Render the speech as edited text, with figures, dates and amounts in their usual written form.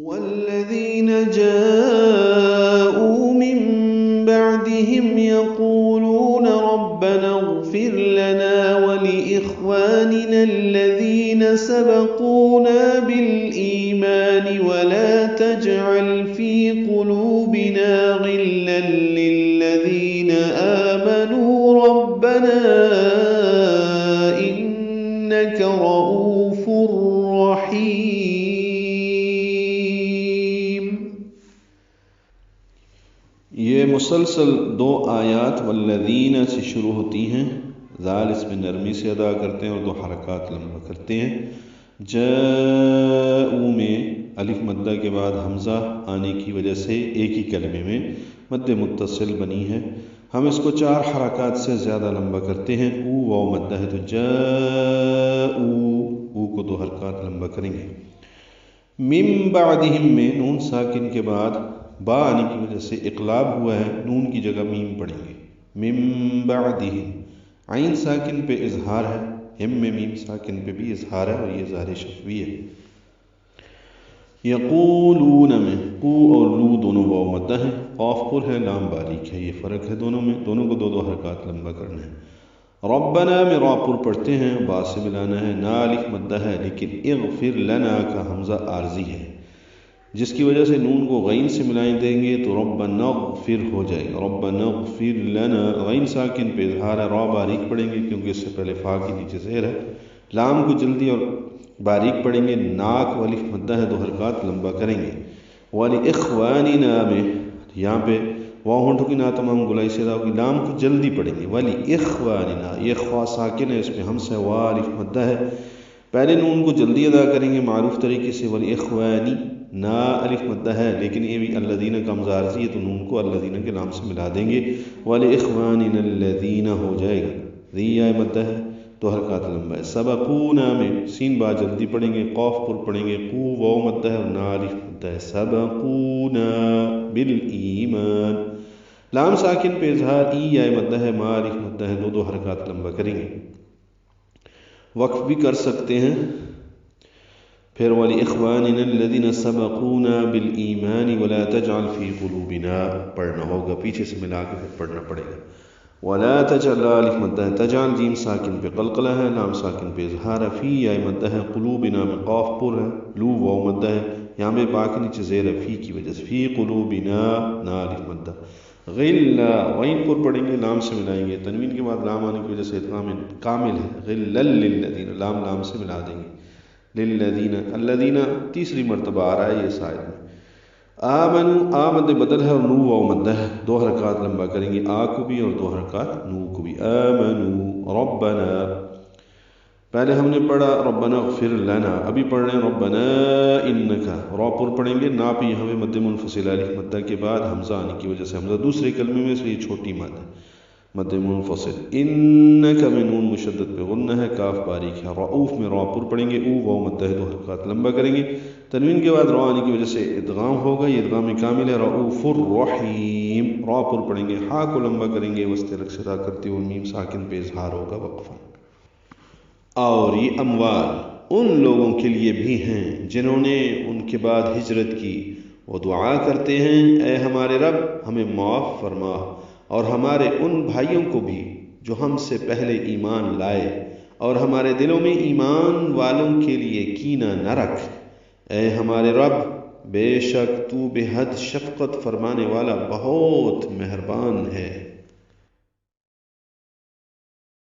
والذين جاءوا من بعدهم يقولون ربنا اغفر لنا ولإخواننا الذين سبقونا بالإيمان ولا تجعل في قلوبنا غلا للذين آمنوا ربنا إنك رؤوف رحيم. یہ مسلسل دو آیات والذین سے شروع ہوتی ہیں، ذال اس میں نرمی سے ادا کرتے ہیں اور دو حرکات لمبا کرتے ہیں. جاءوا میں الف مدہ کے بعد حمزہ آنے کی وجہ سے ایک ہی کلمے میں مد متصل بنی ہے. ہم اس کو 4 حرکات سے زیادہ لمبا کرتے ہیں. او واو مدہ ہے تو جاءوا، او کو 2 حرکات لمبا کریں گے. من بعدہم میں نون ساکن کے بعد با آنے کی وجہ سے اقلاب ہوا ہے، نون کی جگہ میم پڑھیں گے. من بعدہم، عین ساکن پہ اظہار ہے، ہم میں میم ساکن پہ بھی اظہار ہے اور یہ ظاہر شفوی ہے. یقولون میں قو اور لو دونوں واو مدہ ہیں، قاف پر ہے، لام باریک ہے، یہ فرق ہے دونوں میں، دونوں کو 2 حرکات لمبا کرنا ہے. ربنا میں را پر پڑھتے ہیں، با سے ملانا ہے، نا الف مدہ ہے لیکن اغفر لنا کا حمزہ عارضی ہے، جس کی وجہ سے نون کو غین سے ملائیں دیں گے تو ربنا اغفر ہو جائے گا. ربنا اغفر لنا، غین ساکن پہ اظہار ہے، را باریک پڑھیں گے کیونکہ اس سے پہلے فا کی نیچے زیر ہے. لام کو جلدی اور باریک پڑھیں گے، ناک والف مدہ ہے، 2 حرکات لمبا کریں گے. وَلِإِخْوَانِنَا میں یہاں پہ واو ہونٹوں کی نا تمام گلائی سے ادا ہوگی، لام کو جلدی پڑھیں گے. وَلِإِخْوَانِنَا، یہ خوا ساکن ہے، اس پہ ہمس ہے، والف مدہ ہے. پہلے نون کو جلدی ادا کریں گے معروف طریقے سے. وَلِإِخْوَانِ، نا الف مدہ ہے لیکن یہ بھی الذین کا حمزہ عارضی ہے تو نون کو الذین کے نام سے ملا دیں گے. وَلِإِخْوَانِنَا الَّذِينَ ہو جائے گا، ذی آئے مدہ ہے، 2 حرکات لمبا ہے. سبقونا میں سین با جلدی پڑھیں گے، قاف پر پڑھیں گے، قو واو مدہ ہے اور نا الف مدہ ہے. سبقونا بالایمان، لام ساکن پہ اظہار، ای آئے مدہ ہے، ما الف مدہ ہے، 2 حرکات لمبا کریں گے. وقف بھی کر سکتے ہیں. پھر وَلِإِخْوَانِنَا الَّذِينَ سَبَقُونَا بِالْإِيمَانِ وَلَا تَجْعَلْ فِي قُلُوبِنَا پڑھنا ہوگا، پیچھے سے ملا کے پھر پڑھنا پڑے گا. وَلَا تَجْعَلْ الف مدہ ہے، تجعل جیم ساکن پہ قلقلہ ہے، لام ساکن پہ اظہار ہے، فی آئے مدہ ہے، قلوبنا میں قاف پر ہے، لو واو مدہ ہے، یہاں پہ با کے نیچے زیر ہے فی کی وجہ سے. فی قلوبنا نا الف مدہ. غلّا غین پر پڑھیں گے، لام سے ملائیں گے، تنوین کے بعد لام آنے کی وجہ سے ادغام کامل ہے. غلّا للذین، لام سے ملا دیں گے. للذین، الذین تیسری مرتبہ آ رہا ہے یہ سائد میں. آمنو، آ مد بدل ہے اور نو واو مدہ ہے، 2 حرکات لمبا کریں گے، آ کو بھی اور 2 حرکات نو کو بھی. آمنو ربنا، پہلے ہم نے پڑھا ربنا اغفر لنا، ابھی پڑھ رہے ہیں ربنا انکا، را پر پڑھیں گے، نا پہ یہاں پہ مد منفصل الف مدہ کے بعد حمزہ آنے کی وجہ سے حمزہ دوسرے کلمے میں سے یہ چھوٹی مد ہے، مد منفصل. انکا میں نون مشدد پہ غنہ ہے، کاف باریک ہے. رؤوف میں را پر پڑھیں گے، او واو مدہ ہے، 2 حرکات لمبا کریں گے. تنوین کے بعد را آنے کی وجہ سے ادغام ہوگا، یہ ادغام کامل ہے. رؤوف الرحیم، را پر پڑھیں گے، ہا کو لمبا کریں گے، وسط الگ سے ادا کرتے ہوئے میم ساکن پہ اظہار ہوگا وقفہ. اور یہ اموال ان لوگوں کے لیے بھی ہیں جنہوں نے ان کے بعد ہجرت کی، وہ دعا کرتے ہیں اے ہمارے رب ہمیں معاف فرما، اور ہمارے ان بھائیوں کو بھی جو ہم سے پہلے ایمان لائے، اور ہمارے دلوں میں ایمان والوں کے لیے کینہ نہ رکھ. اے ہمارے رب بے شک تو بے حد شفقت فرمانے والا بہت مہربان ہے.